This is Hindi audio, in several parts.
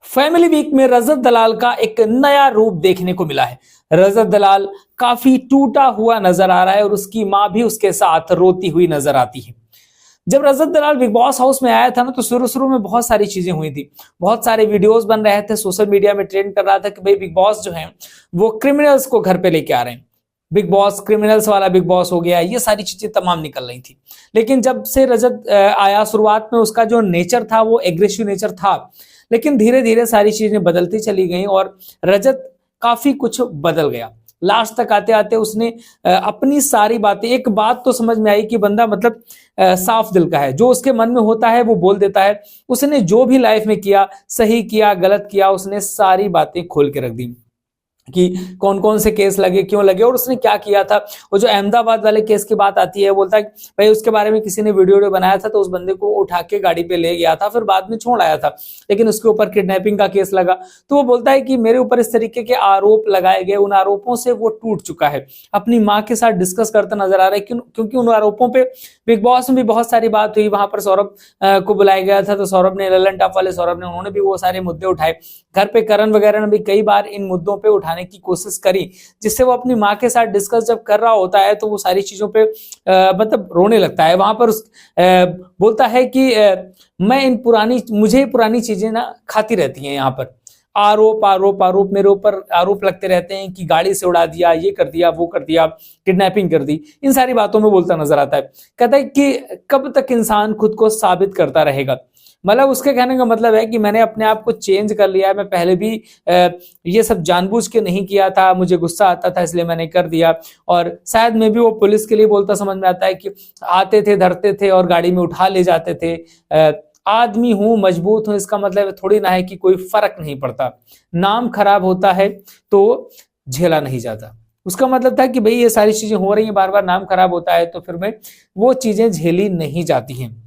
फैमिली वीक में रजत दलाल का एक नया रूप देखने को मिला है। रजत दलाल काफी टूटा हुआ नजर आ रहा है और उसकी मां भी उसके साथ रोती हुई नजर आती है। जब रजत दलाल बिग बॉस हाउस में आया था ना, तो शुरू शुरू में बहुत सारी चीजें हुई थी, बहुत सारे वीडियोस बन रहे थे, सोशल मीडिया में ट्रेंड कर रहा था कि भाई बिग बॉस जो है वो क्रिमिनल्स को घर पे लेके आ रहे हैं, बिग बॉस क्रिमिनल्स वाला बिग बॉस हो गया, ये सारी चीजें तमाम निकल रही थी। लेकिन जब से रजत आया, शुरुआत में उसका जो नेचर था वो एग्रेसिव नेचर था, लेकिन धीरे धीरे सारी चीजें बदलती चली गई और रजत काफी कुछ बदल गया। लास्ट तक आते आते उसने अपनी सारी बातें, एक बात तो समझ में आई कि बंदा मतलब साफ दिल का है, जो उसके मन में होता है वो बोल देता है। उसने जो भी लाइफ में किया, सही किया गलत किया, उसने सारी बातें खोल के रख दी कि कौन कौन से केस लगे, क्यों लगे और उसने क्या किया था। वो जो अहमदाबाद वाले केस की बात आती है, बोलता है भाई उसके बारे में किसी ने वीडियो बनाया था तो उस बंदे को उठा के गाड़ी पे ले गया था, फिर बाद में छोड़ आया था, लेकिन उसके ऊपर किडनैपिंग का केस लगा। तो वो बोलता है कि मेरे ऊपर इस तरीके के आरोप लगाए गए, उन आरोपों से वो टूट चुका है। अपनी माँ के साथ डिस्कस करता नजर आ रहा है क्योंकि उन आरोपों पे बिग बॉस में भी बहुत सारी बात हुई। वहां पर सौरभ को बुलाया गया था, तो सौरभ ने, ललन टॉप वाले सौरभ ने, उन्होंने भी वो सारे मुद्दे उठाए। घर पे करण वगैरह ने भी कई बार इन मुद्दों पे उठाने की कोशिश करी, जिससे वो अपनी माँ के साथ डिस्कस जब कर रहा होता है तो वो सारी चीजों पे मतलब रोने लगता है। वहां पर बोलता है कि मुझे पुरानी चीजें ना खाती रहती हैं। यहाँ पर आरोप आरोप आरोप मेरे ऊपर आरोप लगते रहते हैं कि गाड़ी से उड़ा दिया, ये कर दिया, वो कर दिया, किडनैपिंग कर दी, इन सारी बातों में बोलता नजर आता है। कहता है कि कब तक इंसान खुद को साबित करता रहेगा। मतलब उसके कहने का मतलब है कि मैंने अपने आप को चेंज कर लिया है, मैं पहले भी ये सब जानबूझ के नहीं किया था, मुझे गुस्सा आता था इसलिए मैंने कर दिया। और शायद मैं भी वो पुलिस के लिए बोलता समझ में आता है कि आते थे, धरते थे और गाड़ी में उठा ले जाते थे। आदमी हूं, मजबूत हूं, इसका मतलब थोड़ी ना है कि कोई फर्क नहीं पड़ता। नाम खराब होता है तो झेला नहीं जाता। उसका मतलब था कि भाई ये सारी चीजें हो रही हैं, बार बार नाम खराब होता है तो फिर मैं वो चीजें झेली नहीं जाती हैं।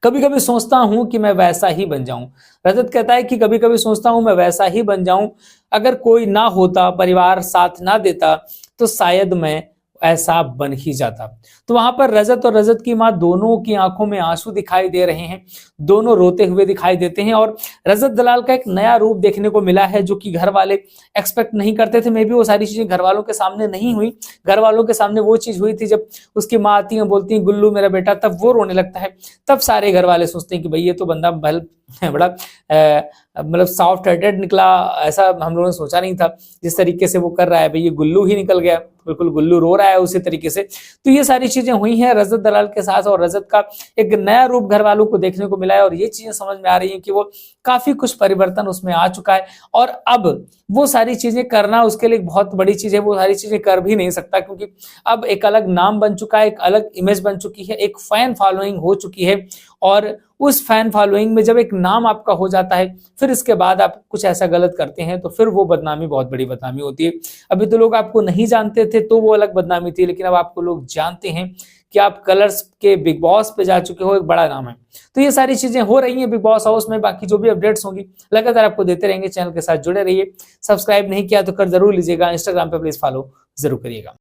कभी कभी सोचता हूं कि मैं वैसा ही बन जाऊं। रजत कहता है कि कभी कभी सोचता हूं मैं वैसा ही बन जाऊं, अगर कोई ना होता, परिवार साथ ना देता, तो शायद मैं ऐसा बन ही जाता। तो वहां पर रजत और रजत की मां दोनों की आंखों में आंसू दिखाई दे रहे हैं, दोनों रोते हुए दिखाई देते हैं। और रजत दलाल का एक नया रूप देखने को मिला है, जो कि घर वाले एक्सपेक्ट नहीं करते थे। मे बी वो सारी चीजें घर वालों के सामने नहीं हुई। घर वालों के सामने वो चीज हुई थी जब उसकी माँ आती है, बोलती है गुल्लू मेरा बेटा, तब वो रोने लगता है। तब सारे घर वाले सोचते हैं कि भाई ये तो बंदा बड़ा मतलब सॉफ्ट हार्टेड निकला, ऐसा हम लोगों ने सोचा नहीं था। जिस तरीके से वो कर रहा है, भाई ये गुल्लू ही निकल गया, बिल्कुल गुल्लू रो रहा है उसी तरीके से। तो ये सारी चीजें हुई हैं रजत दलाल के साथ, और रजत का एक नया रूप घर वालों को देखने को मिला है। और ये चीजें समझ में आ रही है कि वो काफी कुछ परिवर्तन उसमें आ चुका है, और अब वो सारी चीजें करना उसके लिए एक बहुत बड़ी चीज है। वो सारी चीजें कर भी नहीं सकता, क्योंकि अब एक अलग नाम बन चुका है, एक अलग इमेज बन चुकी है, एक फैन फॉलोइंग हो चुकी है। और उस फैन फॉलोइंग में जब एक नाम आपका हो जाता है, फिर इसके बाद आप कुछ ऐसा गलत करते हैं तो फिर वो बदनामी बहुत बड़ी बदनामी होती है। अभी तो लोग आपको नहीं जानते थे तो वो अलग बदनामी थी, लेकिन अब आपको लोग जानते हैं कि आप कलर्स के बिग बॉस पे जा चुके हो, एक बड़ा नाम है। तो ये सारी चीजें हो रही हैं बिग बॉस हाउस में। बाकी जो भी अपडेट्स होंगी लगातार आपको देते रहेंगे। चैनल के साथ जुड़े रहिए। सब्सक्राइब नहीं किया तो कर जरूर लीजिएगा। इंस्टाग्राम पे प्लीज फॉलो जरूर करिएगा।